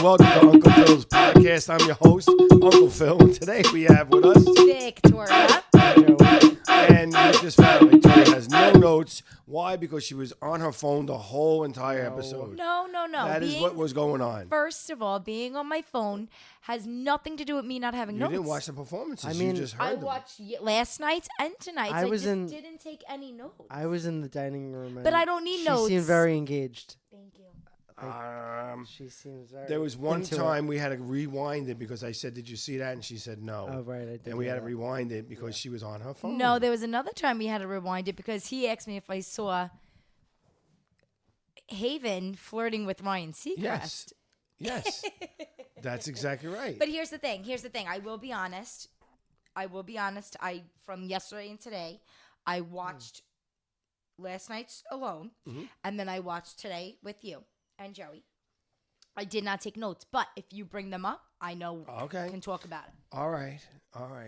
welcome to Uncle Phil's podcast. I'm your host, Uncle Phil, and today we have with us Victoria. And we just found Victoria has no notes. Why? Because she was on her phone the whole entire episode. No. That is what was going on. First of all, being on my phone has nothing to do with me not having notes. You didn't watch the performances. I mean, you just heard I them. watched last night's and tonight's. I didn't take any notes. I was in the dining room. But I don't need notes. She seemed very engaged. Thank you. She seems very. There was one into time we had to rewind it because I said, "Did you see that?" And she said, "No." Oh right, I did. And we had to rewind it because she was on her phone. No, there was another time we had to rewind it because he asked me if I saw Haven flirting with Ryan Seacrest. Yes. That's exactly right. But here's the thing. I will be honest. From yesterday and today, I watched last night's alone, and then I watched today with you and Joey. I did not take notes, but if you bring them up, I know can talk about it. All right.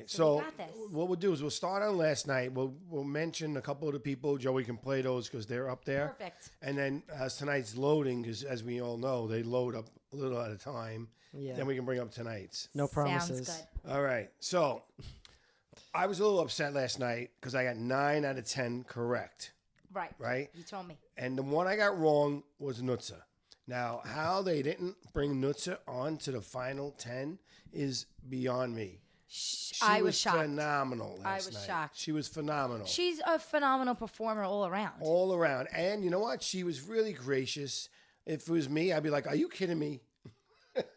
So we got this. What we'll do is we'll start on last night. We'll mention a couple of the people. Joey can play those because they're up there. Perfect. And then as tonight's loading, because as we all know, they load up a little at a time. Yeah. Then we can bring up tonight's. No promises. Sounds good. All right. So I was a little upset last night because I got 9 out of 10 correct. Right? You told me. And the one I got wrong was Nutza. Now, how they didn't bring Nutza on to the final 10 is beyond me. I was shocked. Phenomenal last night. I was shocked. She was phenomenal. She's a phenomenal performer all around. All around. And you know what? She was really gracious. If it was me, I'd be like, are you kidding me?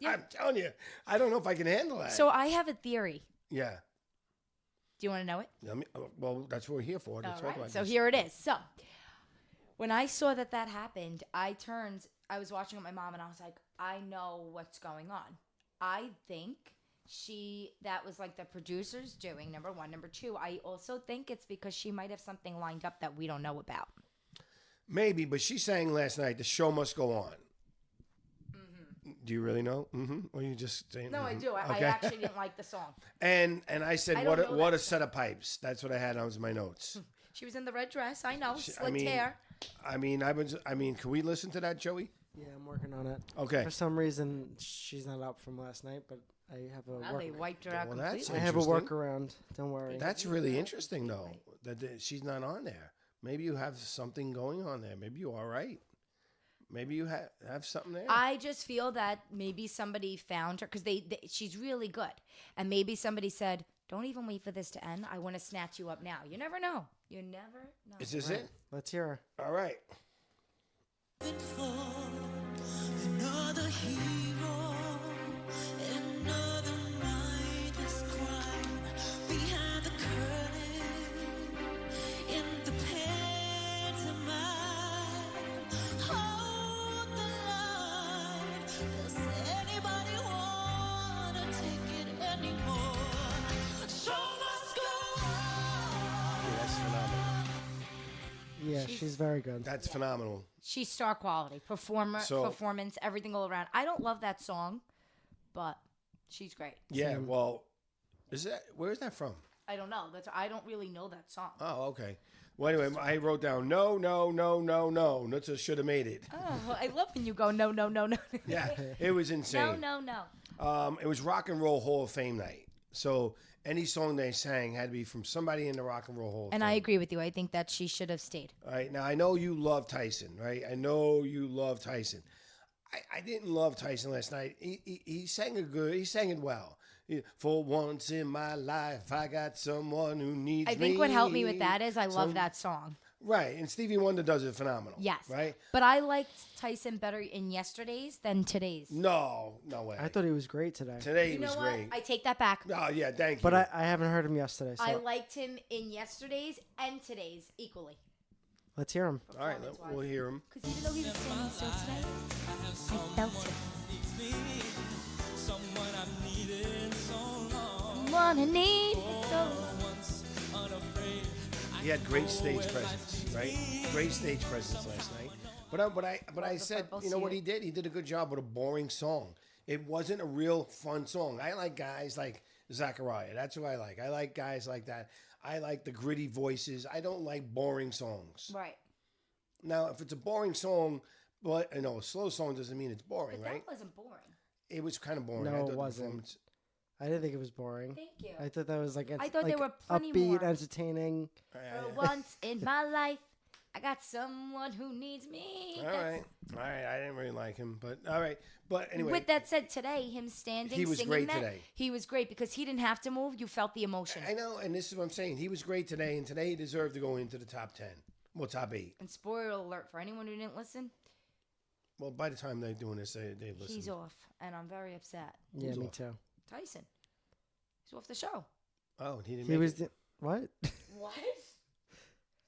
Yeah. I'm telling you. I don't know if I can handle that. So I have a theory. Yeah. Do you want to know it? Well, that's what we're here for. To talk about So this. here it is. So when I saw that happened, I was watching with my mom and I was like, I know what's going on. I think that was like the producers doing, number one. Number two, I also think it's because she might have something lined up that we don't know about. Maybe, but she sang last night, the show must go on. Mm-hmm. Do you really know? Mm-hmm. Or you just saying? No, I do. I Okay. actually didn't like the song. And I said, I don't know what that a set of pipes. That's what I had on my notes. She was in the red dress. I know. Slicked hair. I mean, can we listen to that, Joey? Yeah, I'm working on it. Okay. For some reason, she's not up from last night, but I have a Well, they wiped her out Well, completely. that's I have a interesting. workaround. Don't worry. That's really interesting, though, that she's not on there. Maybe you have something going on there. Maybe you are right. Maybe you have something there. I just feel that maybe somebody found her because she's really good. And maybe somebody said, don't even wait for this to end. I want to snatch you up now. You never know. You never know. Is this it? Let's hear her. All right. Another hero, another mindless crime behind the curtain in the pantomime. Hold the line. Does anybody wanna take it anymore? Show must go on. Yeah, that's phenomenal. Yeah, she's very good. That's phenomenal. She's star quality. Performance, everything all around. I don't love that song, but she's great. Yeah. Well, where is that from? I don't know. I don't really know that song. Oh, okay. Well, anyway, I wrote down no. Nutza should have made it. Oh, I love when you go, no. Yeah, it was insane. No. It was Rock and Roll Hall of Fame night. So any song they sang had to be from somebody in the Rock and Roll Hall of Fame. And I agree with you. I think that she should have stayed. All right. Now, I know you love Tyson, right? I know you love Tyson. I didn't love Tyson last night. He sang it well. For once in my life, I got someone who needs me. I think what helped me with that is I love that song. Right. And Stevie Wonder does it phenomenal. Yes. Right? But I liked Tyson better in yesterday's than today's. No way. I thought he was great today. Today he You know was what? great. I take that back. Oh, yeah, thank you. But I haven't heard him yesterday, so I liked him in yesterday's and today's equally. let's hear him. All right, we'll hear him. Because even though he was standing still today, I felt it. Someone I need so He had great stage presence, right? Great stage presence last night. But I said, you know what he did? He did a good job with a boring song. It wasn't a real fun song. I like guys like Zachariah. That's who I like. I like guys like that. I like the gritty voices. I don't like boring songs. Right. Now, if it's a boring song, but a slow song doesn't mean it's boring, But right? that wasn't boring. it was kind of boring. No, I thought it the wasn't. performance- I didn't think it was boring. Thank you. I thought that was like I thought there were plenty upbeat, more. entertaining. For once in my life, I got someone who needs me. All right. I didn't really like him, but all right. But anyway, With that said, today, him standing, He was singing great that, today. he was great because he didn't have to move. You felt the emotion. I know, and this is what I'm saying. He was great today, and today he deserved to go into the top 10. Well, top 8. And spoiler alert for anyone who didn't listen, Well, by the time they're doing this, they listen. he's off, and I'm very upset. Yeah, Who's me off? too. Tyson, he's off the show. Oh, he didn't He make was it. what? What?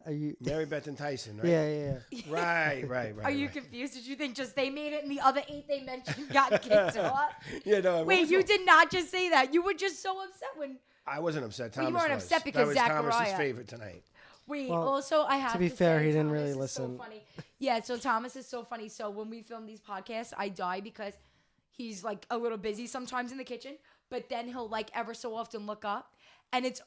Are you? Mary Beth and Tyson, right? Yeah. Right. Are you confused? Did you think just they made it and the other 8 they mentioned got kicked off? Yeah, no. Wait, you did not just say that. You were just so upset when. I wasn't upset. Well, Thomas you weren't was. upset because that was Thomas's Zachariah- favorite tonight. Wait, Well, also I have to be fair, say, he didn't Thomas really is listen. So funny. Yeah, so Thomas is so funny. So when we film these podcasts, I die because he's like a little busy sometimes in the kitchen, but then he'll like ever so often look up, and it's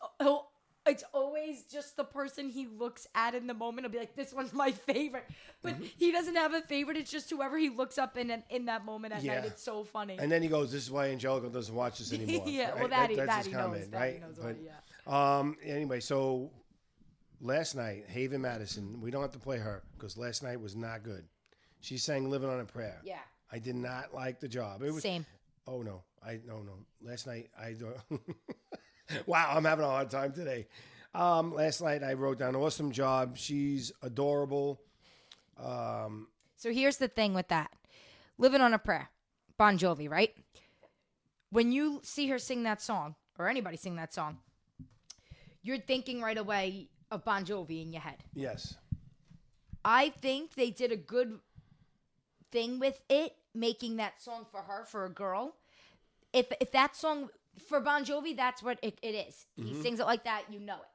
always just the person he looks at in the moment. He'll be like, "This one's my favorite," but he doesn't have a favorite. It's just whoever he looks up in that moment at Yeah. night. It's so funny. And then he goes, "This is why Angelica doesn't watch this anymore." Yeah, right? well, that's that his he comment, knows. That right? he knows But, why, yeah. Anyway, so last night, Haven Madison. We don't have to play her because last night was not good. She sang "Living on a Prayer." Yeah. I did not like the job. It was Same. Oh no, no. Last night I don't. Wow, I'm having a hard time today. Last night I wrote down awesome job. She's adorable. So here's the thing with that. Living on a Prayer, Bon Jovi, right? When you see her sing that song, or anybody sing that song, you're thinking right away of Bon Jovi in your head. Yes. I think they did a good thing with it, making that song for her, for a girl. If that song, for Bon Jovi, that's what it is. He sings it like that, you know it.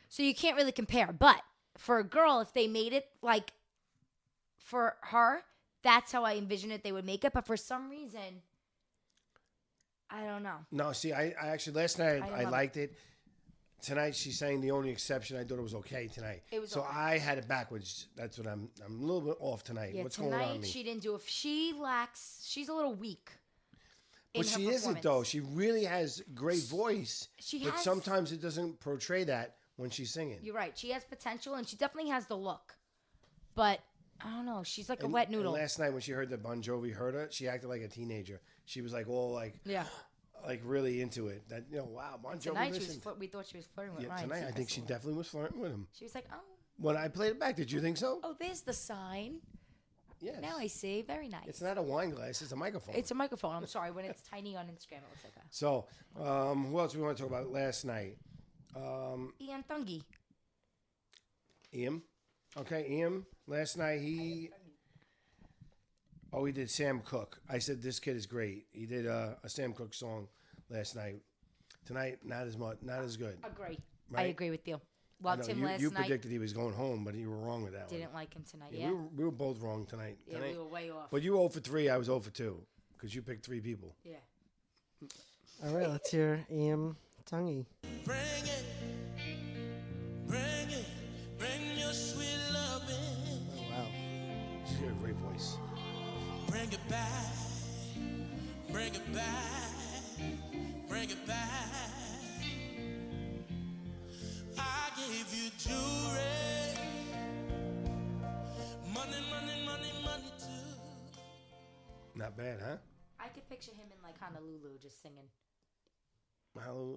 So you can't really compare. But for a girl, if they made it like for her, that's how I envision it they would make it. But for some reason, I don't know. No, see, I actually last night I love liked it. Tonight she's saying the only exception. I thought it was okay tonight. It was so okay. I had it backwards. That's what I'm a little bit off tonight. Yeah, What's going on tonight with me? she didn't do it. She's a little weak. But she isn't though. She really has great voice. But has- sometimes it doesn't portray that when she's singing. You're right. She has potential, and she definitely has the look. But I don't know. She's like a And- wet and noodle. last night when she heard that Bon Jovi heard her, she acted like a teenager. She was like all like Yeah. like really into it. That wow, Bon Jovi Tonight listened. we thought she was flirting with Yeah, Ryan. tonight I think she Seacrest. definitely was flirting with him. She was like, When I played it back, did you think so? oh, there's the sign. Yes. Now I see. Very nice. It's not a wine glass. It's a microphone. It's a microphone. I'm sorry. When it's tiny on Instagram, it looks like a So, who else we want to talk about last night? Ian Thungy. Ian. Okay, Ian. Last night he did Sam Cooke. I said this kid is great. He did a Sam Cooke song last night. Tonight, not as much, not as good. Agree. I Right? agree with you. I Loved know, him last you night. predicted he was going home, but you were wrong with that Didn't one. like him tonight. Yeah, Yeah. we were both wrong tonight. Yeah, we were way off. But you were 0 for 3, I was 0 for 2. Because you picked 3 people. Yeah. All right, let's hear Ian Tungy. Bring it, bring your sweet loving. Oh, wow. She's got a great voice. Bring it back, bring it back, bring it back. I gave you jewelry, money too. Not bad, huh? I could picture him in like Honolulu just singing.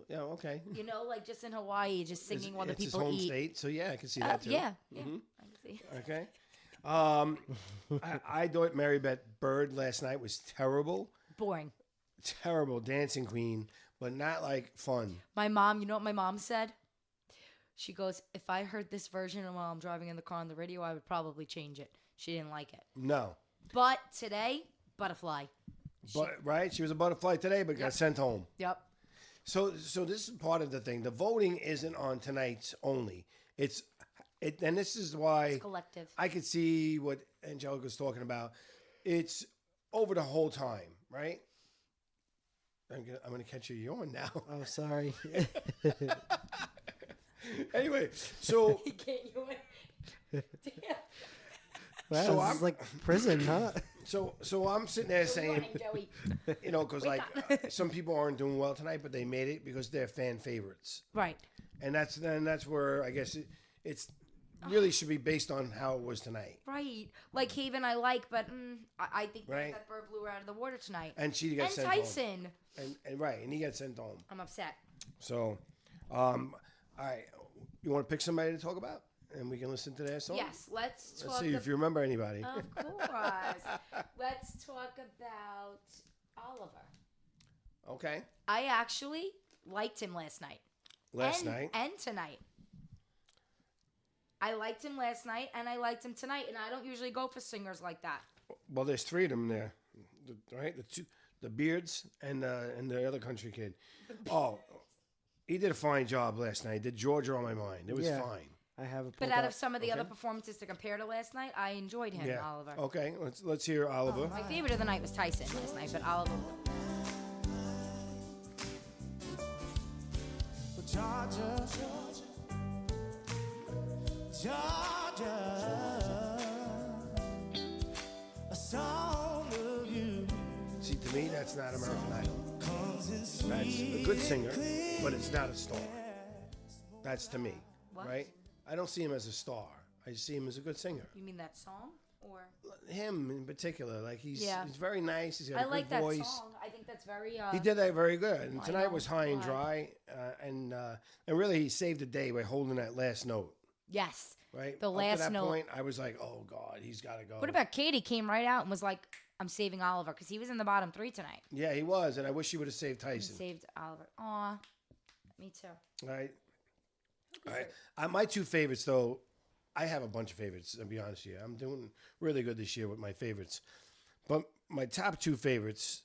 Yeah, okay. You know, like just in Hawaii, just singing while the it's people his home eat. state, so yeah, I can see that too. Yeah. I can see. Okay. I thought Mary Beth Bird last night was terrible. Boring. Terrible dancing queen, but not like fun. My mom, you know what my mom said? She goes, if I heard this version while I'm driving in the car on the radio, I would probably change it. She didn't like it. No. But today, butterfly. But right? She was a butterfly today, but got sent home. Yep. So this is part of the thing. The voting isn't on tonight's only. And this is why Collective. I could see what Angelica's talking about. It's over the whole time, right? I'm gonna catch a yawn now. Oh, sorry. Anyway, so He can't you Wow, So this I'm- is like prison, huh? So I'm sitting there saying, Joey. because like some people aren't doing well tonight, but they made it because they're fan favorites, Right. and that's where I guess it's really should be based on how it was tonight. Right. Like Haven I like, but I think Right. that bird blew her out of the water tonight. And she got And sent Tyson. home, and right, and he got sent home. I'm upset. So, all right, you want to pick somebody to talk about, and we can listen to their song. Yes, let's talk Let's see if you remember anybody. Of course. Let's talk about Oliver. Okay. I actually liked him last night. Last And- night. And tonight. I liked him last night and I liked him tonight, and I don't usually go for singers like that. Well, there's three of them there, right? The Beards and the other country kid. Oh, he did a fine job last night. Did Georgia on my mind? It was Yeah. fine. I have a. But out of some of the other performances to compare to last night, I enjoyed him, Yeah. Oliver. Okay. Let's hear Oliver. My favorite of the night was Tyson last night, but Oliver. Georgia, Georgia, a song of you See, to me, that's not American Idol. comes in That's sweet. a good singer, but it's not a star. That's to me, What? right? I don't see him as a star. I see him as a good singer. You mean that song? Or Him in particular, like he's Yeah. very nice. He's got I a like good that voice. song. I think that's very He did that very good, and I tonight know. was high and Why? dry, and really he saved the day by holding that last note. Yes. Right, The Up last to that note. point, I was like, "Oh God, he's got to go." What about Katie came right out and was like, I'm saving Oliver because he was in the bottom 3 tonight. Yeah, he was, and I wish he would have saved He Tyson. saved Oliver. Aw. Me too. All right, all right. My two favorites, though, I have a bunch of favorites. To be honest with you, I'm doing really good this year with my favorites. But my top two favorites,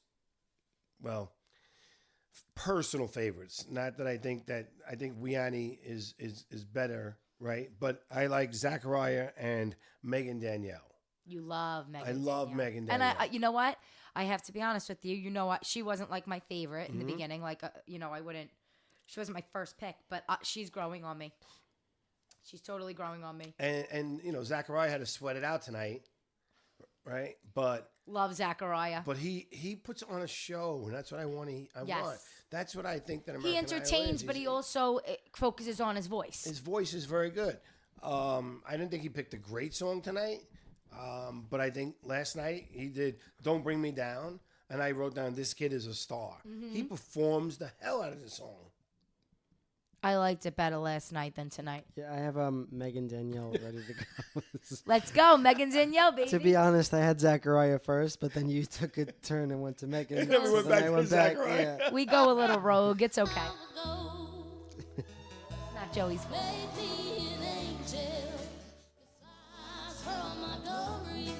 well, personal favorites. Not that I think Wiani is better, right? But I like Zachariah and Megan Danielle. You love Megan. I love Danielle. Megan And Danielle. you know what? I have to be honest with you. You know what? She wasn't like my favorite Mm-hmm. in the beginning. Like, I wouldn't. She wasn't my first pick, but she's growing on me. She's totally growing on me. And Zachariah had to sweat it out tonight, right? But Love Zachariah. he puts on a show, and that's what I want. I Yes. want. That's what I think that American He Idol entertains, is. but he also focuses on his voice. His voice is very good. I didn't think he picked a great song tonight, but I think last night he did "Don't Bring Me Down," and I wrote down "This kid is a star." Mm-hmm. He performs the hell out of the song. I liked it better last night than tonight. Yeah, I have Megan Danielle ready to go. Let's go, Megan Danielle, baby. To be honest, I had Zachariah first, but then you took a turn and went to Megan. And then we went so back I to went back. Zachariah. Yeah. We go a little rogue. It's okay. Not Joey's fault. Make me an angel, flies from my glory.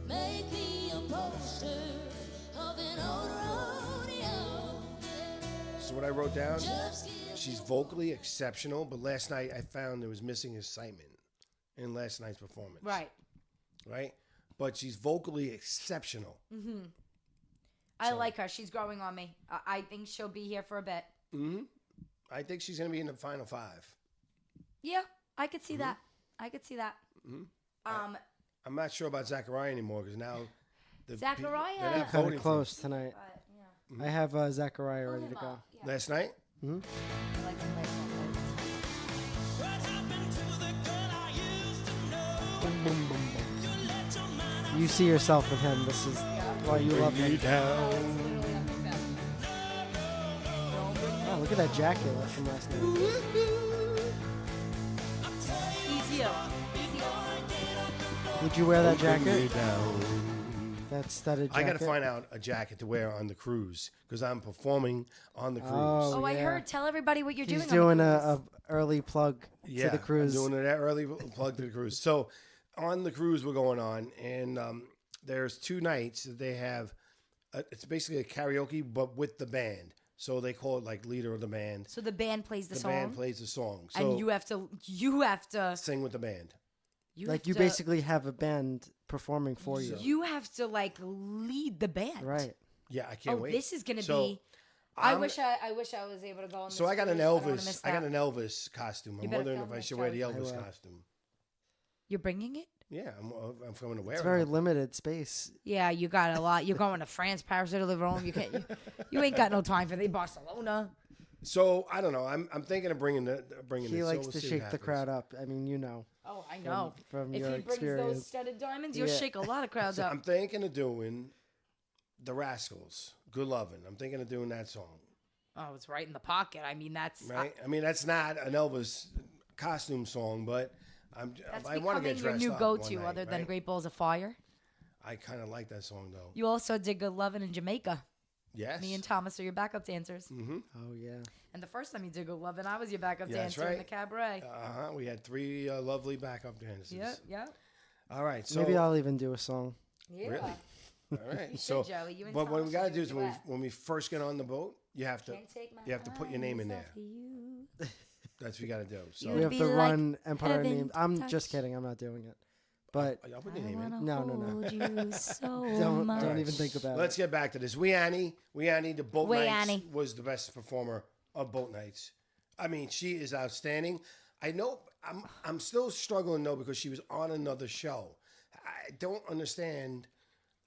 Make me a poster of an old rodeo. So what I wrote down, Just give she's vocally exceptional, but last night I found there was missing excitement in last night's performance. Right. Right? But she's vocally exceptional. I like her. She's growing on me. I think she'll be here for a bit. I think she's going to be in the final 5. Yeah, I could see that. I could see that. I'm not sure about Zachariah anymore because now the Zachariah- they're not Kind voting of for him. close tonight. But, yeah. I have Zachariah ready to go. Yeah, Last night? I liked him last night. What happened to the girl I used to know? Boom, boom, boom, boom. You let your mind You see yourself with him. This is why you love him. Oh, look at that jacket from last night. He's you. Would you wear that Bring me jacket? down. That studded I jacket? got to find out a jacket to wear on the cruise because I'm performing on the cruise. Oh, I yeah. heard. Tell everybody what you're He's doing. doing on the a early plug to the cruise. I'm doing that early plug to the cruise. So on the cruise we're going on, and there's 2 nights that they have. It's basically a karaoke, but with the band. So they call it like leader of the band. So the band plays the The song, band plays the song. So and you have to sing with the band. Like have you to- basically have a band performing for you. you have to like lead the band. Right. Yeah, I can't Oh, wait. this is gonna So, be. I I'm- wish I was able to go on. So this I got an cruise. I don't wanna Elvis. miss I got that. an Elvis costume. I'm better wondering film if I it, should wear the Joey. Elvis I will. costume. You're bringing it? Yeah, I'm coming to wear It's it. very limited space. Yeah, you got a lot. You're going to France, Paris, Italy, Rome. You ain't got no time for the Barcelona. So I don't know. I'm thinking of bringing He this. So likes we'll to see what shake the happens. crowd up. I mean, you know. Oh, I know. From if your he brings those experience. studded diamonds, you'll Yeah. shake a lot of crowds up. I'm thinking of doing the Rascals. Good Lovin'. I'm thinking of doing that song. Oh, it's right in the pocket. I mean, that's Right. I mean, that's not an Elvis costume song, but that's I want to becoming get your dressed new up go-to, one night, other than right? Great Balls of Fire. I kind of like that song though. You also did Good Lovin' in Jamaica. Yes. Me and Thomas are your backup dancers. Mm-hmm. Oh yeah. And the first time you did Good Lovin', I was your backup Yeah, that's dancer in right. the cabaret. We had 3 lovely backup dancers. Yep. All right. So Maybe I'll even do a song. Yeah. Really? All right. You so, should, Joey. You and but what Thomas we got to should do is do that. when we first get on the boat, you have to Can't take my you have to put your name in eyes there. off of you. That's what you got to do. So You We have be to like run Empire heaven Name. to I'm touch. just kidding. I'm not doing it. But I'll put your I name in. wanna No. hold you so don't much. even think about Let's it. get back to this. We Annie, the boat Wee nights Annie. was the best performer of boat nights. I mean, she is outstanding. I know I'm still struggling though because she was on another show. I don't understand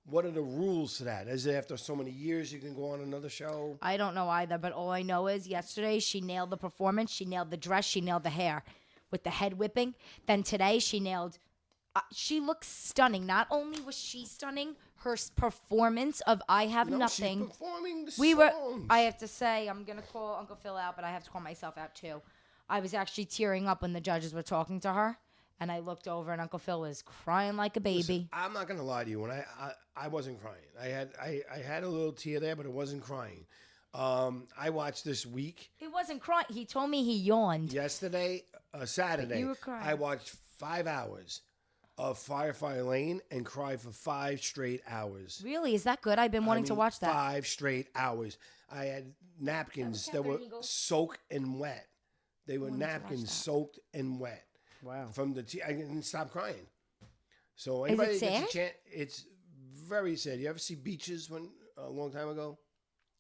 what are the rules to that. Is it after so many years you can go on another show? I don't know either, but all I know is yesterday she nailed the performance, she nailed the dress, she nailed the hair with the head whipping. Then today she nailed. She looks stunning. Not only was she stunning, her performance of "I Have No, Nothing." She's performing the We were. songs. I have to say, I'm gonna call Uncle Phil out, but I have to call myself out too. I was actually tearing up when the judges were talking to her, and I looked over, and Uncle Phil was crying like a baby. Listen, I'm not gonna lie to you. When I wasn't crying. I had a little tear there, but it wasn't crying. I watched this week. He wasn't crying. He told me he yawned. Yesterday, Saturday, You were crying. I watched 5 hours of Firefly Lane and cried for 5 straight hours. Really? Is that good? I've been wanting to watch that. 5 straight hours. I had napkins that were Catherine Eagle. soaked and wet. They were wanted to watch napkins that. soaked and wet. Wow. From the I didn't stop crying. So Is anybody it that gets sad? a chance, it's very sad. You ever see Beaches a long time ago?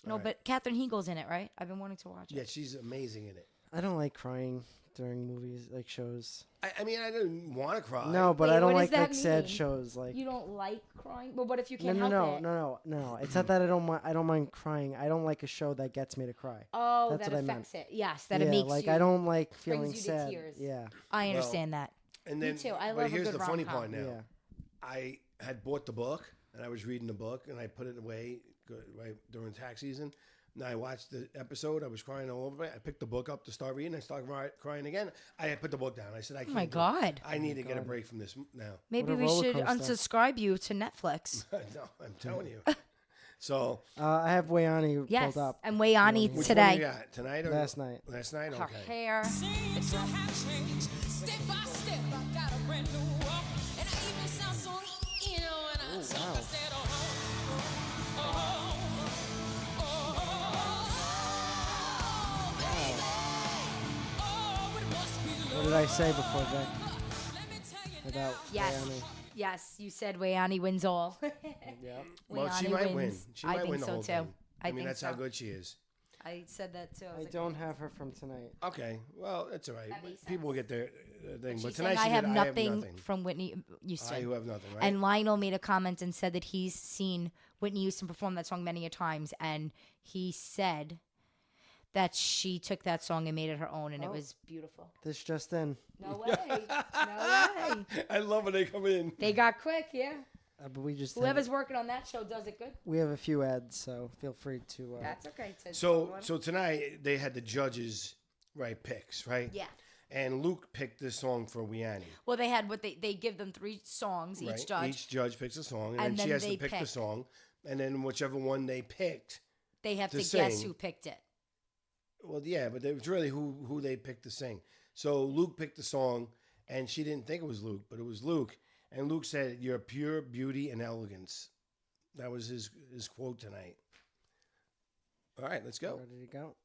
No, but Catherine Hegel's in it, right? I've been wanting to watch it. Yeah, she's amazing in it. I don't like crying during movies, like shows. I mean, I didn't want to cry. No, but Wait, I don't what does like that sad mean? shows. Like You don't like crying? But what if you no, can't no, help no, it? no. It's not that I don't mind crying. I don't like a show that gets me to cry. Oh, That's that what I meant. affects it. Yes, that yeah, it makes like you. I don't like brings feeling you to sad. tears. Yeah, I understand that. And Me then, too. I but love a here's good the funny rom-com. part now. yeah. I had bought the book and I was reading the book and I put it away right during tax season. And I watched the episode. I was crying all over it. I picked the book up to start reading. I started crying again. I had put the book down. I said, I can't. Oh my do it. God. I need to get a break from this now. Maybe What a we roller should coaster. unsubscribe you to Netflix. No, I'm telling you. So I have Wayani Yes, pulled up and Wayani which one today. you got? Tonight or last night. Last night. Her Okay. hair. Seems to have changed. Step by step, I got a brand new walk. And I even sound so, when I talk, I said, baby. Oh, it must be What did I say before that Let me tell you about Yes. Wayani? Yes, you said Wayani wins all. Yeah. Well, she Wayani might win. wins. She I might think win the so whole too. thing. I mean, think that's so. how good she is. I said that too. I don't have her from tonight. Okay, well, that's all right. That makes People will get their thing. She But said, tonight I she have did, nothing from Whitney Houston. I who have nothing, right? And Lionel made a comment and said that he's seen Whitney Houston perform that song many a times, and he said that she took that song and made it her own, and it was beautiful. This just in. No way, no way. I love when they come in. They got quick, yeah. But we just Whoever's working on that show does it good. we have a few ads, so feel free to. That's okay. So tonight they had the judges picks, right? yeah. And Luke picked this song for Weani. Well, they had they give them 3 songs Right? each judge. Each judge picks a song, and, And then she then has to they pick the pick. song, and then whichever one they picked. They have to to guess sing. who picked it. Well, yeah, but it was really who they picked to sing. So Luke picked the song, and she didn't think it was Luke, but it was Luke. And Luke said, "You're pure beauty and elegance." That was his quote tonight. All right, let's go. Ready to go?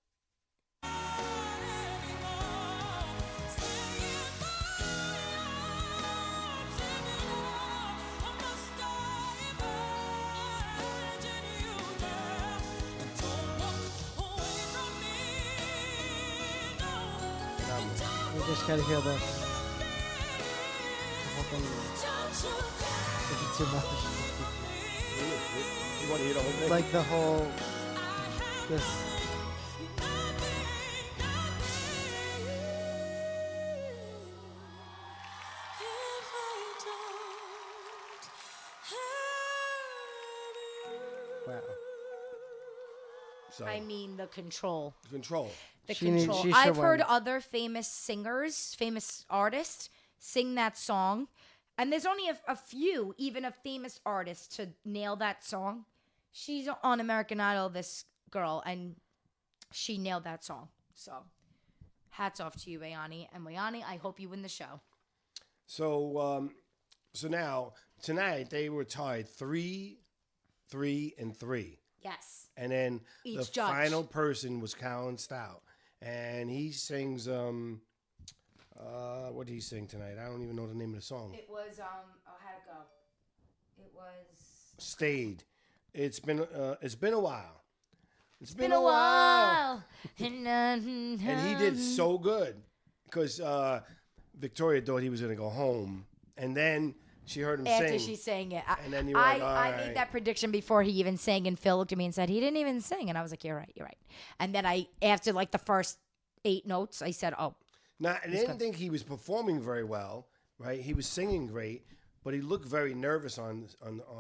We just gotta hear the whole thing is it too much? You want to hear the whole thing? Like the whole this. Wow. So, I mean, the control. control. The She needs- control. she should I've heard win. other famous singers, famous artists sing that song. And there's only a few, even a famous artist, to nail that song. She's on American Idol, this girl, and she nailed that song. So, hats off to you, Wayani. And Wayani, I hope you win the show. So, so now tonight they were tied 3, 3, and 3, Yes. and then Each the judge. final person was Colin Stout, and he sings what did he sing tonight? I don't even know the name of the song. It was, how'd it go? It was... Stayed. It's been a while. It's Been a while. And he did so good because Victoria thought he was going to go home, and then she heard him After sing. she sang it. And then you were like, all I right. made that prediction before he even sang, and Phil looked at me and said, he didn't even sing. And I was like, you're right. And then after like the first 8 notes, I said, oh. Now, I didn't think he was performing very well, right? He was singing great, but he looked very nervous on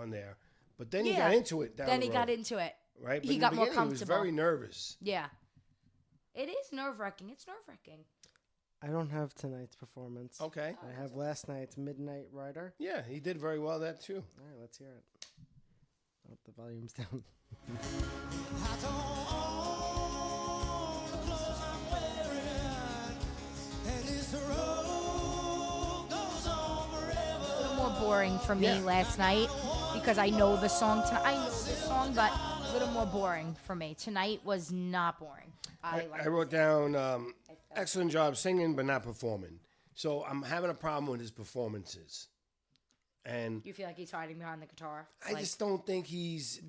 there. But then he got into it. Then he got into it. right. But he in got the more beginning, He was comfortable. very nervous. Yeah. It is nerve-wracking. It's nerve-wracking. I don't have tonight's performance. Okay. I have last night's Midnight Rider. Yeah, he did very well that too. All right, let's hear it. Oh, the volume's down. A little more boring for me Yeah. last night because I know the song tonight. I know the song, but a little more boring for me. Tonight was not boring. I wrote down excellent job singing, but not performing. So I'm having a problem with his performances, and You feel like he's hiding behind the guitar? I just don't think he's.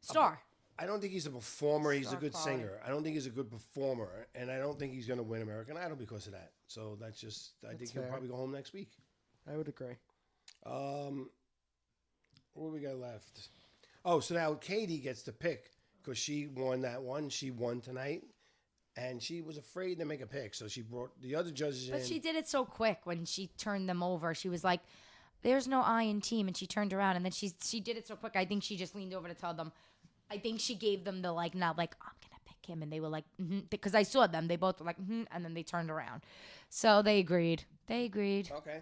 Star. I don't think he's a performer. He's a Star good quality. singer. I don't think he's a good performer, and I don't think he's going to win American Idol because of that. So that's just. I think he'll fair. probably go home next week. I would agree. What do we got left? Oh, so now Katie gets to pick because she won that one. She won tonight, and she was afraid to make a pick, so she brought the other judges But in. she did it so quick when she turned them over. She was like, "There's no I in team," and she turned around and then she did it so quick. I think she just leaned over to tell them. I think she gave them the like nod, like I'm gonna pick him, and they were like, because I saw them. They both were like, and then they turned around. So they agreed. Okay.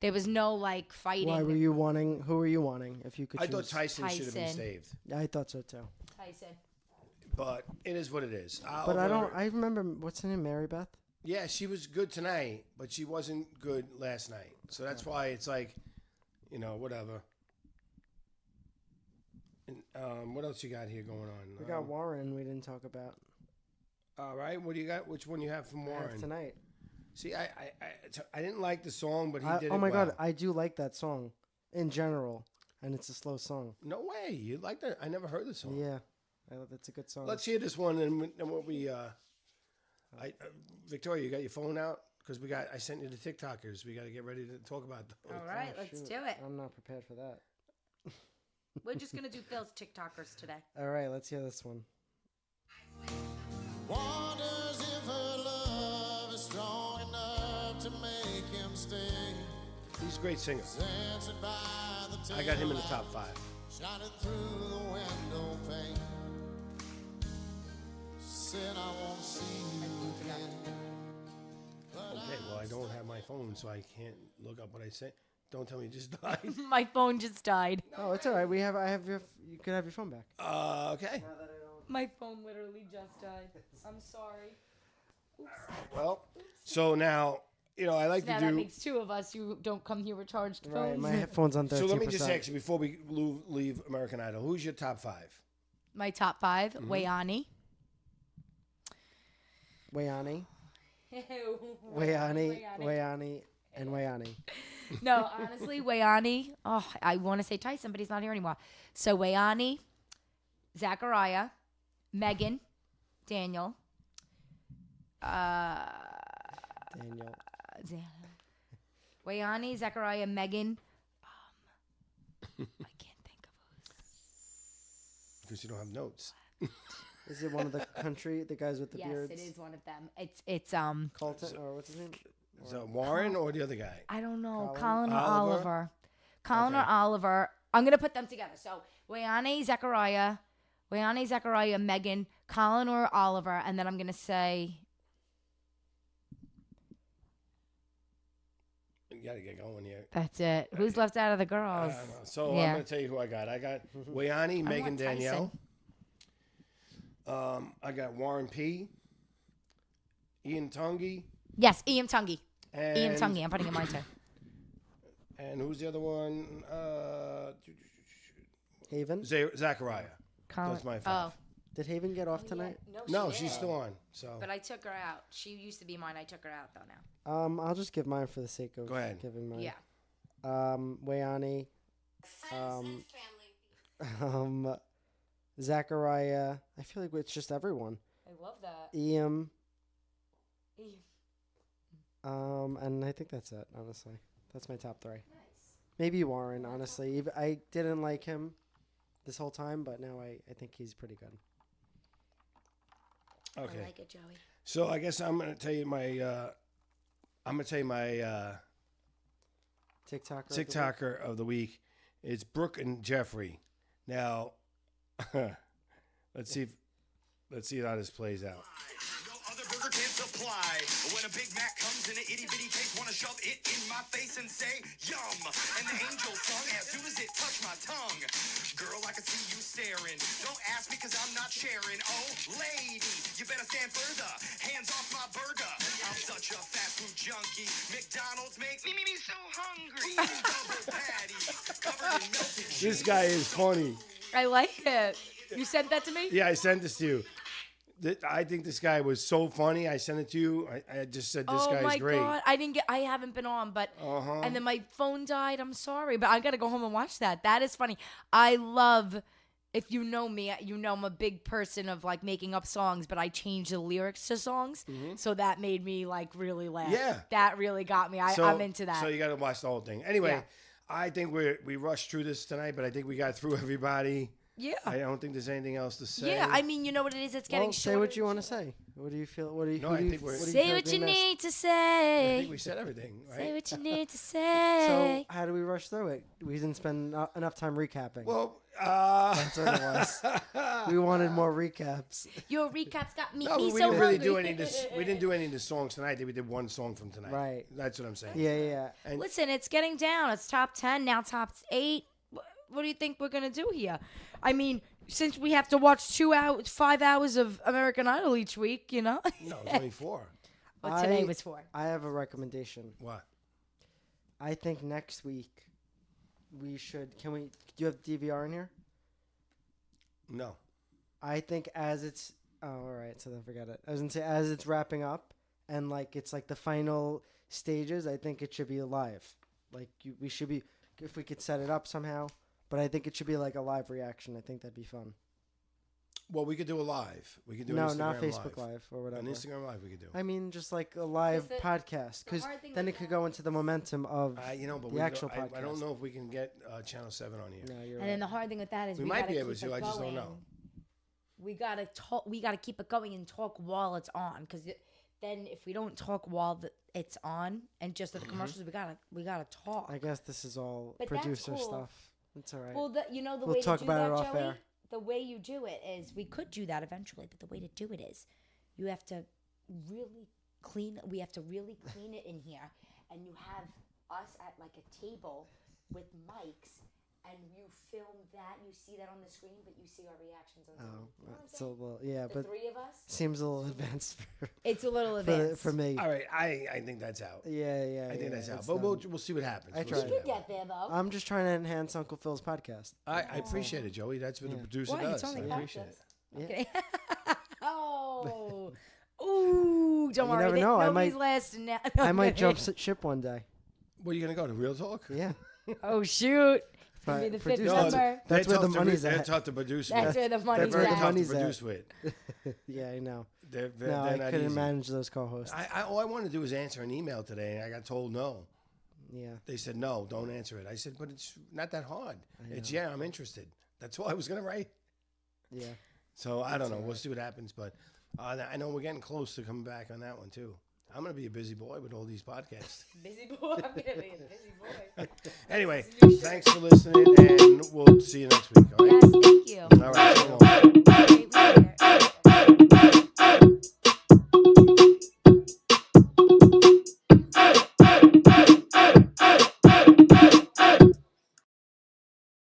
There was no like fighting. Why were you wanting? Who were you wanting? If you could I choose. thought Tyson should have been Tyson. saved, I thought so too. Tyson. but it is what it is. But I don't. I remember what's her name, Mary Beth. Yeah, she was good tonight, but she wasn't good last night. So that's why it's like, whatever. And, what else you got here going on? We got Warren. We didn't talk about All right, what do you got? Which one you have from Warren? tonight. See, I didn't like the song, but he did it Oh my well. god, I do like that song in general, and it's a slow song. No way, you like that? I never heard the song. Yeah, that's a good song. Let's hear this one, and what we. Victoria, you got your phone out because I sent you the TikTokers. We got to get ready to talk about those. All right, let's do it. I'm not prepared for that. We're just gonna do Phil's TikTokers today. All right, let's hear this one. Wonders if her love is strong enough to make him stay. He's a great singer. Answered by the I got him in the top 5. shining through the window pane. Said I won't see you again. Okay, well I don't have my phone, so I can't look up what I said. Don't tell me you just died. My phone just died. Oh, it's all right. You could have your phone back. Okay. My phone literally just died. I'm sorry. Well, so now I like Now to that do. makes 2 of us who don't come here with charged Right, phones. my headphones on 13%. So let me just ask you before we leave American Idol, who's your top 5? My top 5: Wayani. Wayani, Wayani, and Wayani. No, honestly, Wayani. Oh, I want to say Tyson, but he's not here anymore. So Wayani, Zachariah, Megan, Daniel, Daniel. Wayani, Zachariah, Megan. I can't think of who's. Because you don't have notes. Is it one of the guys with the Yes, beards? it is one of them. It's Colton, or what's his name? Is that Warren or the other guy? I don't know, Colin? Colin or Oliver? Oliver. Colin or Okay. Oliver. I'm gonna put them together. So Wayani, Zachariah, Megan, Colin or Oliver, and then I'm gonna say You got to get going here. that's it. Who's left out of the I girls? don't know. So Yeah. I'm going to tell you who I got. I got Wayani, Megan, want Danielle. I got Warren P. Ian Tungy. Yes, Ian Tungy. And, Ian Tungy. I'm putting in mine too. And who's the other one? Haven. Zachariah. Colin. That's my five. Did Haven get off tonight? No, she's still on. So But I took her out. She used to be mine. I took her out though now. I'll just give mine for the sake of Go ahead. giving mine. Yeah. Wayani. Zachariah. I feel like it's just everyone. I love that. Ian. And I think that's it. Honestly, that's my top three. Nice. Maybe Warren. Honestly, I didn't like him this whole time, but now I think he's pretty good. okay. I like it, Joey. So I guess I'm going to tell you my. TikToker of the week is Brooke and Jeffrey. Now, let's see how this plays out. No other burger can supply. When a Big Mac comes in an itty bitty case, wanna shove it in my face and say yum. And the angel sung as soon as it touched my tongue. Girl, I can see you staring. Don't ask me 'cause I'm not sharing. Oh, lady, you better stand further. Hands off my burger. I'm such a fast food junkie. McDonald's makes me so hungry. Double patty, covered in melted cheese. This guy is funny. I like it. You sent that to me? Yeah, I sent this to you. I think this guy was so funny. I sent it to you. I just said this Oh guy's my great. god! I haven't been on, but and then my phone died. I'm sorry, but I gotta go home and watch that. That is funny. I love. If you know me, you know I'm a big person of like making up songs, but I change the lyrics to songs, so that made me like really laugh. Yeah. that really got me. I'm into that. So you got to watch the whole thing. Anyway, Yeah. I think we rushed through this tonight, but I think we got through everybody. yeah, I don't think there's anything else to say. yeah. I mean, you know what it is. It's getting Well, say shorter what you and want to say. What do you feel? What do you? No, who I do you- think we're- what do Say feel what you we missed? need to I say. think we said everything, right? Say what you need to So say. how do we rush through it? We didn't spend enough time recapping. Well, That's what it was. We wanted more recaps. Your recaps got me, no, me we so didn't really hungry. do any of this. We didn't do any of the songs tonight. We did one song from tonight. Right. That's what I'm saying. Yeah. And Listen, it's getting down. It's top 10, now top 8. What do you think we're going to do here? I mean, since we have to watch 5 hours of American Idol each week, you know? no, it's only 4. What today was for. I have a recommendation. What? I think next week we should. Can we? Do you have DVR in here? No. I think as it's. Oh, all right. So then forget it. I was gonna say as it's wrapping up and like it's like the final stages. I think it should be live. Like we should be if we could set it up somehow. But I think it should be like a live reaction. I think that'd be fun. Well, we could do a live. We could do No, an Instagram not Facebook Live or whatever. An Instagram live we could do. I mean, just like a live the- podcast, because hard thing then with it could go into the momentum of But the we actual don't, I don't podcast. know if we can get Channel 7 on here. No, you're And right. then the hard thing with that is We we might gotta be able keep to, it I just don't going. know. We gotta talk. We gotta keep it going and talk while it's on, because then if we don't talk while it's on and just at the commercials, we gotta talk. I guess this is all But that's producer cool. stuff. It's all right. Well, the We'll way talk to do about that, it off Joey, air. the way you do it is we could do that eventually, but the way to do it is you have to really clean. We have to really clean it in here, and you have us at like a table with mics, and you film that. You see that on the screen, but you see our reactions on Zoom. You know what I'm It's a saying? little, yeah, The but three of us. seems a little advanced It's a little for, advanced. for me. All right, I think that's out. Yeah. I think that's out. it's But done. we'll see what happens. I We'll tried. see We what could happens. get there though. I'm just trying to enhance Uncle Phil's podcast. I appreciate it, Joey. That's what the producer Why? does. It's only I appreciate practice. it. Okay. Oh. Ooh, don't You worry. never know, I Nobody's might- lasting now. I might jump ship one day. Where are you going to go? To Real Talk? Yeah. Oh shoot! It's gonna be the fifth Producer- number. That's They're where the tough to money's They're at. tough to produce That's with. where the money's where the They're at. tough to money's produce at. with. Yeah, I know. They're No, I not couldn't easy. manage those co-hosts. All I want to do is answer an email today, and I got told no. Yeah. They said, no, don't answer it. I said, but it's not that hard. It's, yeah, I'm interested. That's all I was going to write. Yeah. So I don't know. We'll see what happens. But I know we're getting close to coming back on that one, too. I'm going to be a busy boy with all these podcasts. Busy boy. I'm going to be a busy boy. Anyway, thanks for listening, and we'll see you next week. All right? Yes, thank you. All right. So long. Great weekend.